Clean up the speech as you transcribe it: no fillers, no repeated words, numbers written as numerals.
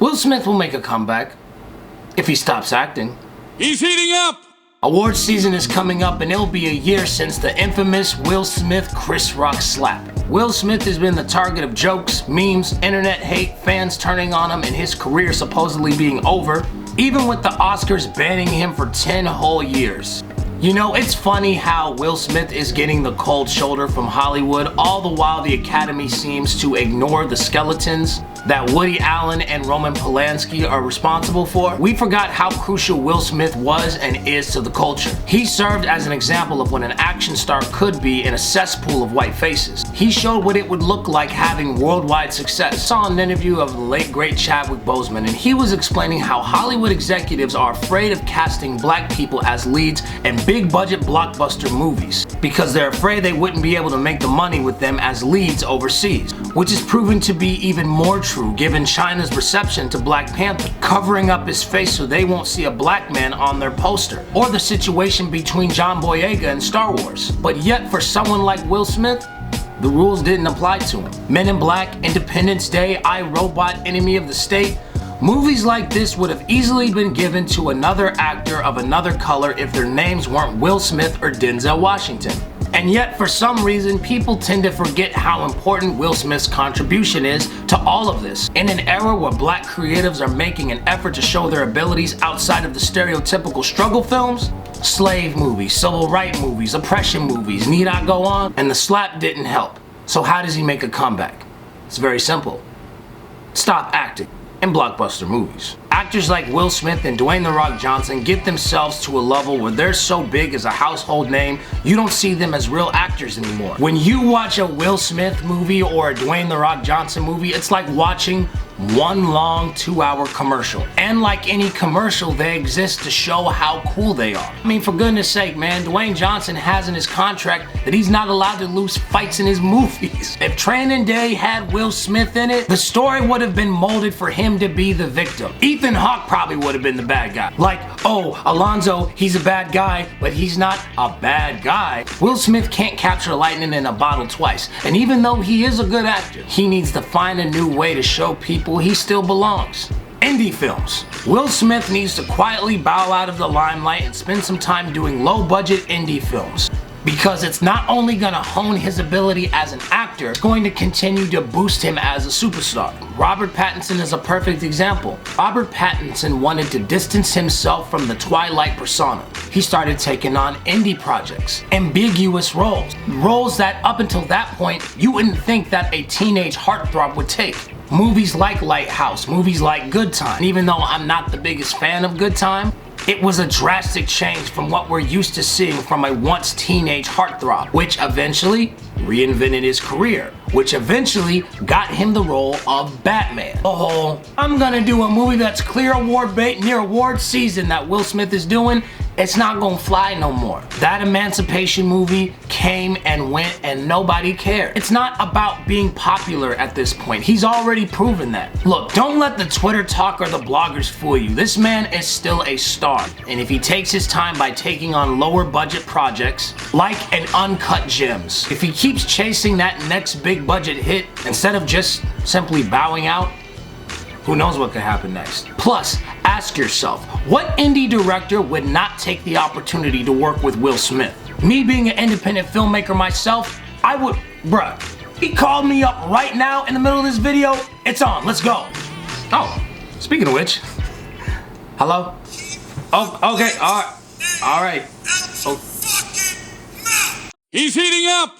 Will Smith will make a comeback if he stops acting. He's heating up! Awards season is coming up and it'll be a year since the infamous Will Smith-Chris Rock slap. Will Smith has been the target of jokes, memes, internet hate, fans turning on him, and his career supposedly being over, even with the Oscars banning him for 10 whole years. You know, it's funny how Will Smith is getting the cold shoulder from Hollywood, all the while the Academy seems to ignore the skeletons that Woody Allen and Roman Polanski are responsible for. We forgot how crucial Will Smith was and is to the culture. He served as an example of what an action star could be in a cesspool of white faces. He showed what it would look like having worldwide success. I saw an interview of the late great Chadwick Boseman, and he was explaining how Hollywood executives are afraid of casting black people as leads in big budget blockbuster movies because they're afraid they wouldn't be able to make the money with them as leads overseas, which is proven to be even more true given China's reception to Black Panther, covering up his face so they won't see a black man on their poster, or the situation between John Boyega and Star Wars. But yet for someone like Will Smith, the rules didn't apply to him. Men in Black, Independence Day, I, Robot, Enemy of the State. Movies like this would have easily been given to another actor of another color if their names weren't Will Smith or Denzel Washington. And yet, for some reason, people tend to forget how important Will Smith's contribution is to all of this. In an era where black creatives are making an effort to show their abilities outside of the stereotypical struggle films, slave movies, civil rights movies, oppression movies, need I go on? And the slap didn't help. So how does he make a comeback? It's very simple. Stop acting in blockbuster movies. Actors like Will Smith and Dwayne "The Rock" Johnson get themselves to a level where they're so big as a household name, you don't see them as real actors anymore. When you watch a Will Smith movie or a Dwayne "The Rock" Johnson movie, it's like watching one long 2-hour commercial. And like any commercial, they exist to show how cool they are. I mean, for goodness sake, man, Dwayne Johnson has in his contract that he's not allowed to lose fights in his movies. If Training Day had Will Smith in it, the story would have been molded for him to be the victim. Ethan Hawke probably would have been the bad guy. Like, oh, Alonzo, he's a bad guy, but he's not a bad guy. Will Smith can't capture lightning in a bottle twice. And even though he is a good actor, he needs to find a new way to show people he still belongs. Indie films. Will Smith needs to quietly bow out of the limelight and spend some time doing low-budget indie films, because it's not only gonna hone his ability as an actor, it's going to continue to boost him as a superstar. Robert Pattinson is a perfect example. Robert Pattinson wanted to distance himself from the Twilight persona. He started taking on indie projects, ambiguous roles that up until that point you wouldn't think that a teenage heartthrob would take. Movies like Lighthouse, movies like Good Time. And even though I'm not the biggest fan of Good Time, it was a drastic change from what we're used to seeing from a once teenage heartthrob, which eventually reinvented his career, which eventually got him the role of Batman. The whole, I'm gonna do a movie that's clear award bait near award season that Will Smith is doing, it's not gonna fly no more. That Emancipation movie came and went and nobody cared. It's not about being popular at this point. He's already proven that. Look, don't let the Twitter talk or the bloggers fool you. This man is still a star. And if he takes his time by taking on lower budget projects, like an Uncut Gems, if he keeps chasing that next big budget hit instead of just simply bowing out, who knows what could happen next. Plus, ask yourself, what indie director would not take the opportunity to work with Will Smith? Me being an independent filmmaker myself, I would, bruh, he called me up right now in the middle of this video, it's on, let's go. Oh, speaking of which, hello? Oh, okay, all right. Oh. He's heating up!